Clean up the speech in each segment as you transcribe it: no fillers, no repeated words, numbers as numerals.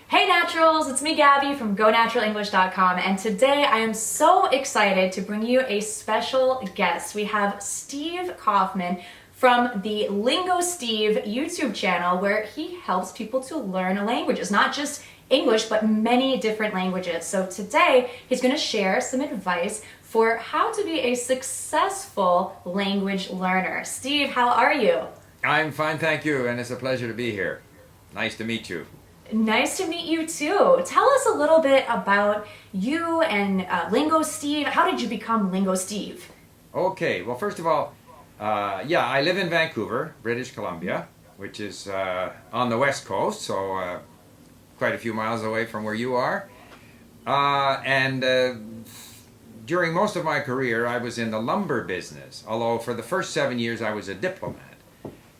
Hey Naturals, it's me Gabby from GoNaturalEnglish.com, and today I am so excited to bring you a special guest. We have Steve Kauffman from the LingoSteve YouTube channel, where he helps people to learn languages, not just English, but many different languages. So today he's going to share some advice for how to be a successful language learner. Steve, how are you? I'm fine, thank you, and it's a pleasure to be here. Nice to meet you. Nice to meet you too. Tell us a little bit about you and LingoSteve. How did you become LingoSteve? Okay, well, first of all, I live in Vancouver, British Columbia, which is on the west coast, so quite a few miles away from where you are. During most of my career, I was in the lumber business, although for the first 7 years I was a diplomat.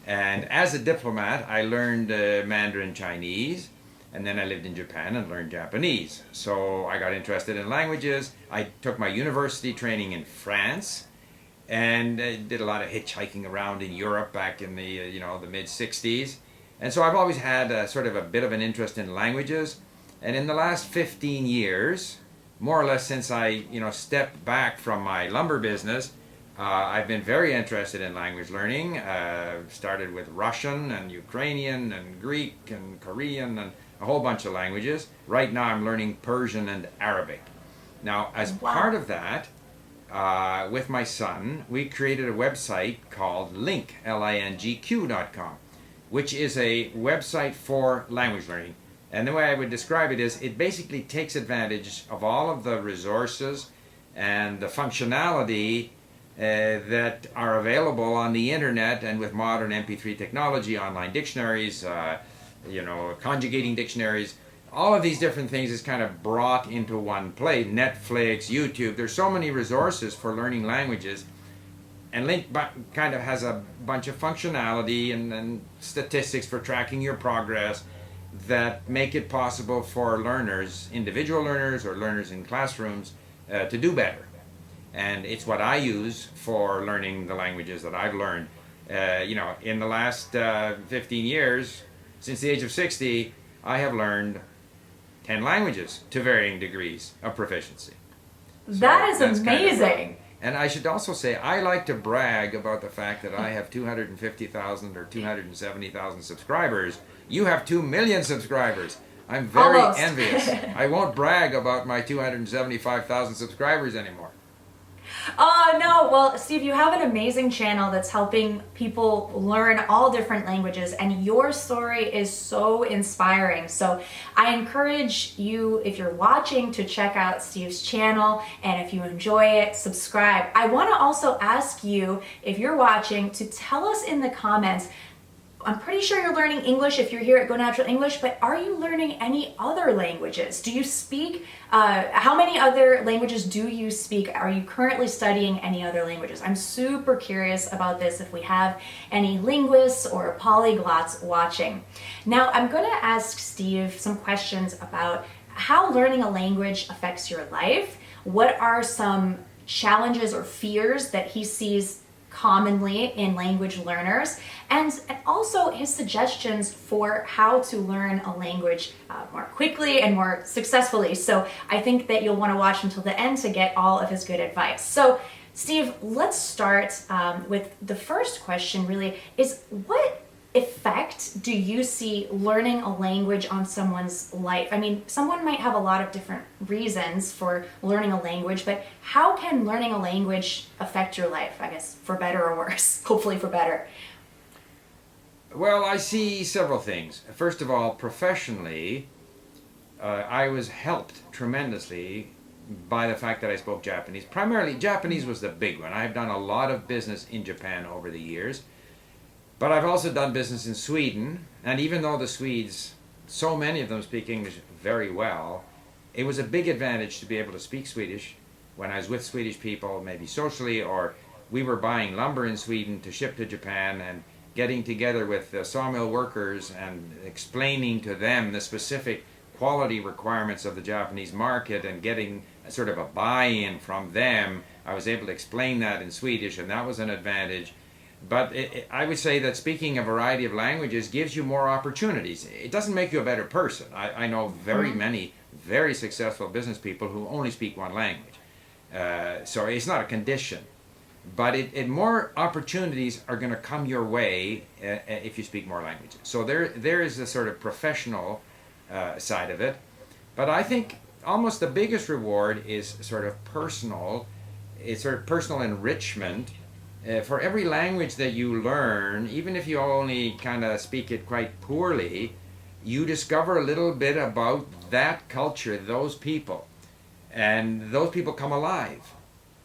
And as a diplomat, I learned Mandarin Chinese, and then I lived in Japan and learned Japanese. So I got interested in languages. I took my university training in France, and did a lot of hitchhiking around in Europe back in the the mid-60s. And so I've always had sort of a bit of an interest in languages. And in the last 15 years, more or less since I stepped back from my lumber business, I've been very interested in language learning. Started with Russian and Ukrainian and Greek and Korean and a whole bunch of languages. Right now I'm learning Persian and Arabic. Now, as part of that, with my son, we created a website called LingQ.com, which is a website for language learning. And the way I would describe it is, it basically takes advantage of all of the resources and the functionality that are available on the internet and with modern MP3 technology, online dictionaries, conjugating dictionaries. All of these different things is kind of brought into one place. Netflix, YouTube, there's so many resources for learning languages. And Link kind of has a bunch of functionality and statistics for tracking your progress that make it possible for learners, individual learners or learners in classrooms, to do better. And it's what I use for learning the languages that I've learned. In the last 15 years, since the age of 60, I have learned 10 languages to varying degrees of proficiency. That is amazing. And I should also say, I like to brag about the fact that I have 250,000 or 270,000 subscribers. You have 2 million subscribers. I'm very envious. I won't brag about my 275,000 subscribers anymore. Oh no, well Steve, you have an amazing channel that's helping people learn all different languages, and your story is so inspiring. So I encourage you, if you're watching, to check out Steve's channel, and if you enjoy it, subscribe. I want to also ask you, if you're watching, to tell us in the comments, I'm pretty sure you're learning English if you're here at Go Natural English, but are you learning any other languages? Do you speak, how many other languages do you speak? Are you currently studying any other languages? I'm super curious about this, if we have any linguists or polyglots watching. Now, I'm going to ask Steve some questions about how learning a language affects your life. What are some challenges or fears that he sees commonly in language learners, and also his suggestions for how to learn a language more quickly and more successfully. So I think that you'll want to watch until the end to get all of his good advice. So Steve, let's start with the first question, really, is what effect do you see learning a language on someone's life? I mean, someone might have a lot of different reasons for learning a language, but how can learning a language affect your life, I guess, for better or worse? Hopefully for better. Well, I see several things. First of all, professionally, I was helped tremendously by the fact that I spoke Japanese. Primarily, Japanese was the big one. I've done a lot of business in Japan over the years. But I've also done business in Sweden, and even though the Swedes, so many of them speak English very well, it was a big advantage to be able to speak Swedish when I was with Swedish people, maybe socially, or we were buying lumber in Sweden to ship to Japan and getting together with the sawmill workers and explaining to them the specific quality requirements of the Japanese market and getting sort of a buy-in from them. I was able to explain that in Swedish, and that was an advantage. But I would say that speaking a variety of languages gives you more opportunities. It doesn't make you a better person. I know very many very successful business people who only speak one language. So it's not a condition. But more opportunities are going to come your way if you speak more languages. So there is a sort of professional side of it. But I think almost the biggest reward is sort of personal. It's sort of personal enrichment. For every language that you learn, even if you only kind of speak it quite poorly, you discover a little bit about that culture, those people. And those people come alive.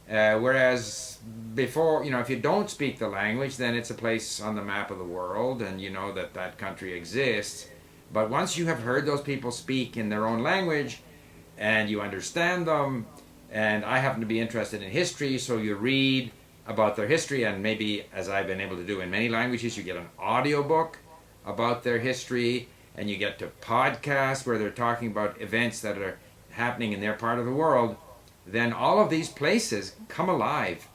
Whereas before, if you don't speak the language, then it's a place on the map of the world and you know that that country exists. But once you have heard those people speak in their own language and you understand them, and I happen to be interested in history, so you read about their history, and maybe, as I've been able to do in many languages, you get an audiobook about their history, and you get to podcasts where they're talking about events that are happening in their part of the world, then all of these places come alive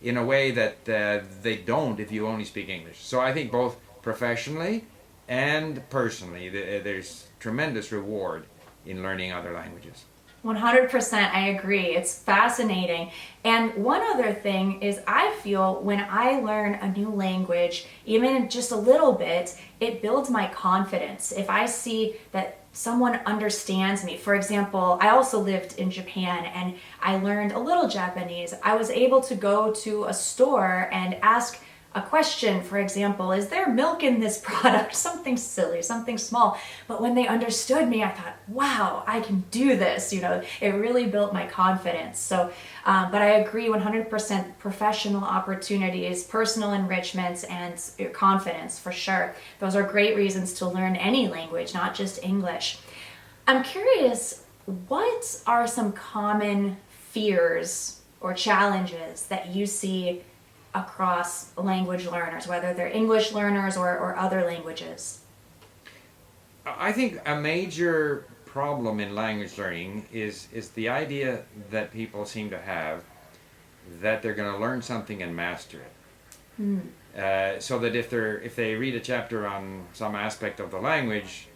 in a way that they don't if you only speak English. So I think both professionally and personally, there's tremendous reward in learning other languages. 100%, I agree. It's fascinating. And one other thing is I feel when I learn a new language, even just a little bit, it builds my confidence. If I see that someone understands me. For example, I also lived in Japan and I learned a little Japanese. I was able to go to a store and ask a question, for example, is there milk in this product? Something silly, something small. But when they understood me, I thought, wow, I can do this. It really built my confidence. So, but I agree 100%, professional opportunities, personal enrichments, and confidence for sure. Those are great reasons to learn any language, not just English. I'm curious, what are some common fears or challenges that you see across language learners, whether they're English learners or other languages? I think a major problem in language learning is the idea that people seem to have that they're going to learn something and master it. So that if they read a chapter on some aspect of the language,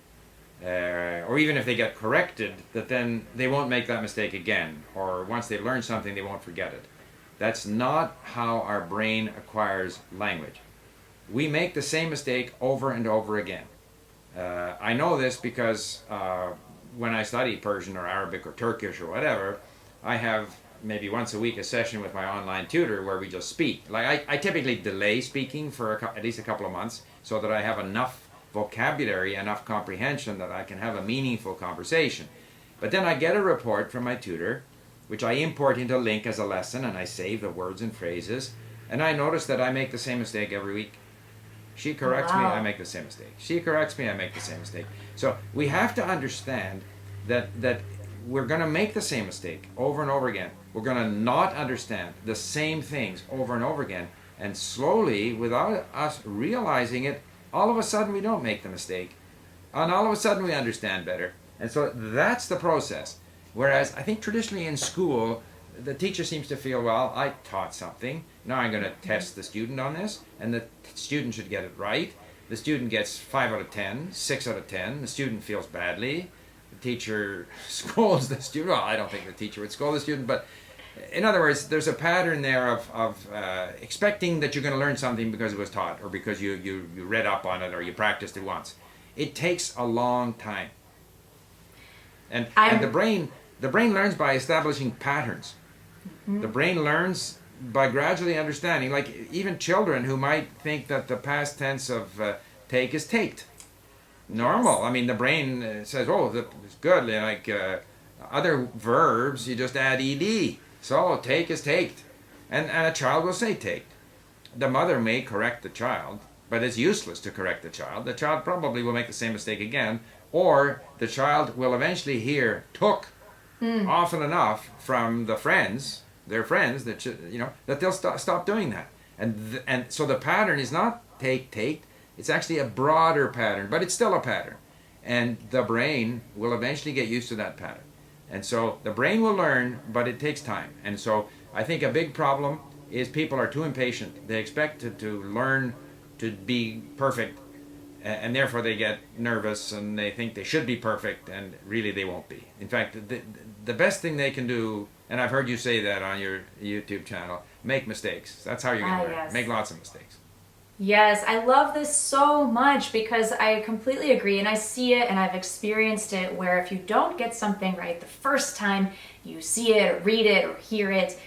or even if they get corrected, that then they won't make that mistake again, or once they learn something, they won't forget it. That's not how our brain acquires language. We make the same mistake over and over again. I know this because when I study Persian or Arabic or Turkish or whatever, I have maybe once a week a session with my online tutor where we just speak. Like I typically delay speaking for at least a couple of months so that I have enough vocabulary, enough comprehension that I can have a meaningful conversation. But then I get a report from my tutor, which I import into Link as a lesson, and I save the words and phrases, and I notice that I make the same mistake every week. She corrects me, I make the same mistake. She corrects me, I make the same mistake. So we have to understand that we're going to make the same mistake over and over again. We're going to not understand the same things over and over again, and slowly, without us realizing it, all of a sudden we don't make the mistake, and all of a sudden we understand better. And so that's the process. Whereas I think traditionally in school, the teacher seems to feel, well, I taught something, now I'm going to test the student on this, and the student should get it right. The student gets 5 out of 10, 6 out of 10, the student feels badly, the teacher scolds the student. Well, I don't think the teacher would scold the student, but in other words, there's a pattern there of expecting that you're going to learn something because it was taught, or because you read up on it, or you practiced it once. It takes a long time. And the brain learns by establishing patterns. The brain learns by gradually understanding, like even children who might think that the past tense of take is taked. Normal. I mean, the brain says, oh, it's good. Like other verbs, you just add ed. So take is taked. And a child will say taked. The mother may correct the child, but it's useless to correct the child. The child probably will make the same mistake again, or the child will eventually hear took often enough from their friends that that they'll stop doing that. And so the pattern is not take. It's actually a broader pattern, but it's still a pattern. And the brain will eventually get used to that pattern. And so the brain will learn, but it takes time. And so I think a big problem is people are too impatient. They expect to learn to be perfect, and therefore they get nervous and they think they should be perfect, and really they won't be. In fact, the best thing they can do, and I've heard you say that on your YouTube channel, make mistakes. That's how you're going to learn. Yes. Make lots of mistakes. Yes, I love this so much because I completely agree, and I see it and I've experienced it where if you don't get something right the first time you see it or read it or hear it,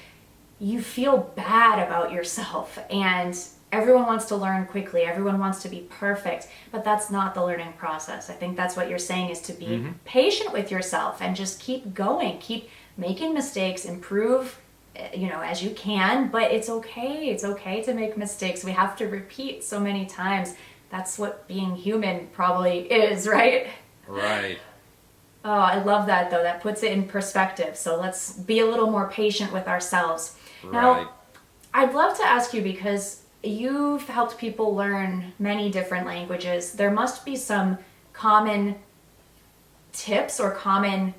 you feel bad about yourself, and everyone wants to learn quickly, everyone wants to be perfect, but that's not the learning process. I think that's what you're saying, is to be patient with yourself and just keep going, keep making mistakes, improve as you can, but it's okay to make mistakes. We have to repeat so many times. That's what being human probably is, right? Right. Oh, I love that though. That puts it in perspective. So let's be a little more patient with ourselves. Right. Now, I'd love to ask you, because you've helped people learn many different languages, there must be some common tips or common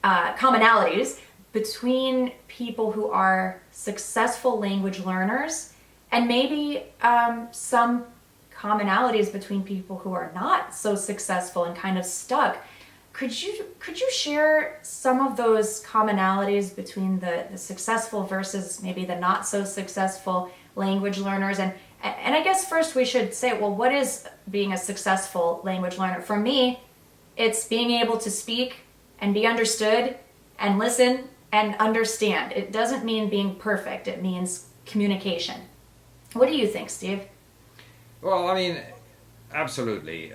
commonalities between people who are successful language learners, and maybe some commonalities between people who are not so successful and kind of stuck. Could you share some of those commonalities between the successful versus maybe the not so successful language learners? And I guess first we should say, well, what is being a successful language learner? For me, it's being able to speak and be understood and listen and understand. It doesn't mean being perfect. It means communication. What do you think, Steve? Well, I mean, absolutely.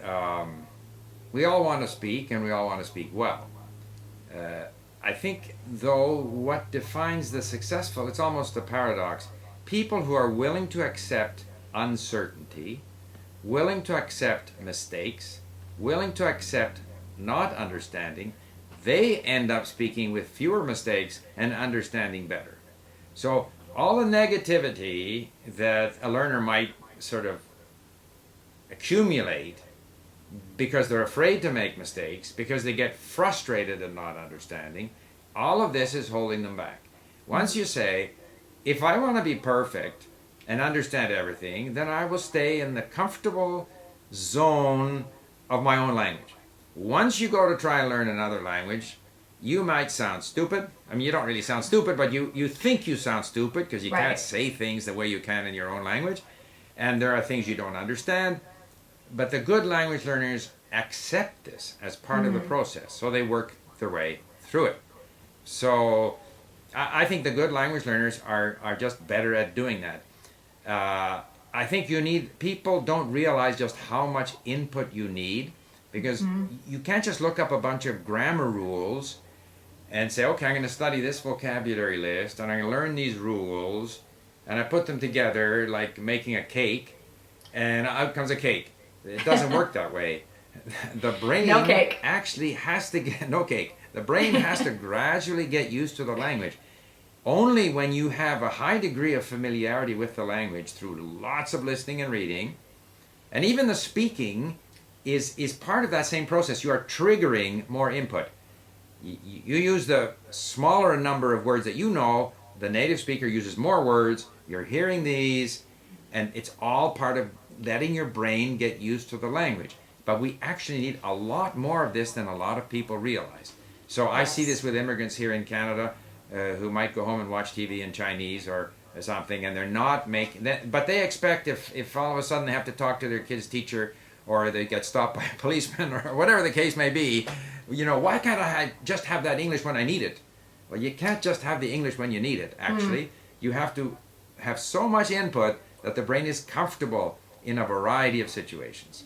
We all want to speak, and we all want to speak well. I think, though, what defines the successful, it's almost a paradox. People who are willing to accept uncertainty, willing to accept mistakes, willing to accept not understanding, they end up speaking with fewer mistakes and understanding better. So all the negativity that a learner might sort of accumulate because they're afraid to make mistakes, because they get frustrated at not understanding, all of this is holding them back. Once you say, if I want to be perfect and understand everything, then I will stay in the comfortable zone of my own language. Once you go to try and learn another language, you might sound stupid. I mean, you don't really sound stupid, but you think you sound stupid because you can't say things the way you can in your own language. And there are things you don't understand. But the good language learners accept this as part of the process. So they work their way through it. So I think the good language learners are just better at doing that. I think people don't realize just how much input you need, because you can't just look up a bunch of grammar rules and say, okay, I'm going to study this vocabulary list and I'm going to learn these rules, and I put them together like making a cake, and out comes a cake. It doesn't work that way. The brain actually has to get The brain has to gradually get used to the language. Only when you have a high degree of familiarity with the language through lots of listening and reading, and even the speaking is part of that same process. You are triggering more input. You use the smaller number of words that you know. The native speaker uses more words. You're hearing these, and it's all part of letting your brain get used to the language. But we actually need a lot more of this than a lot of people realize. So I see this with immigrants here in Canada who might go home and watch TV in Chinese or something, and they're not making that, but they expect if all of a sudden they have to talk to their kid's teacher, or they get stopped by a policeman, or whatever the case may be, why can't I just have that English when I need it? Well, you can't just have the English when you need it, actually. You have to have so much input that the brain is comfortable in a variety of situations.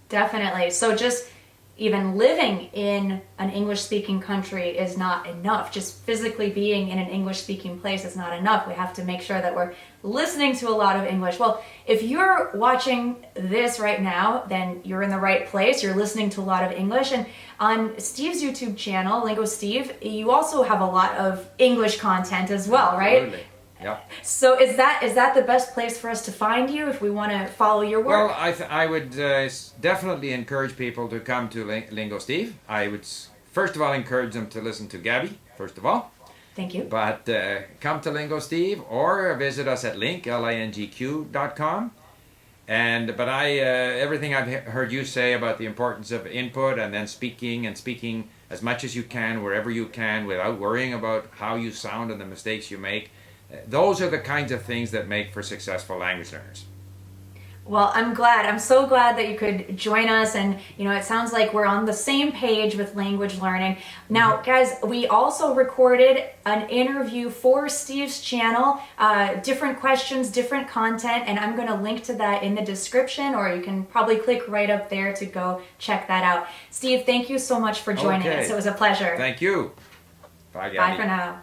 Definitely. So just even living in an English-speaking country is not enough. Just physically being in an English-speaking place is not enough. We have to make sure that we're listening to a lot of English. Well, if you're watching this right now, then you're in the right place. You're listening to a lot of English. And on Steve's YouTube channel, LingoSteve, you also have a lot of English content as well, right? Absolutely. Yep. So is that the best place for us to find you if we want to follow your work? Well, I would definitely encourage people to come to LingoSteve. I would first of all encourage them to listen to Gabby, first of all. Thank you. But come to LingoSteve or visit us at lingq.com. But everything I've heard you say about the importance of input and then speaking as much as you can, wherever you can, without worrying about how you sound and the mistakes you make, those are the kinds of things that make for successful language learners. Well, I'm so glad that you could join us, and it sounds like we're on the same page with language learning. Now, guys, we also recorded an interview for Steve's channel, different questions, different content, and I'm going to link to that in the description, or you can probably click right up there to go check that out. Steve, thank you so much for joining us. It was a pleasure. Thank you. Bye, Gabby. Bye for now.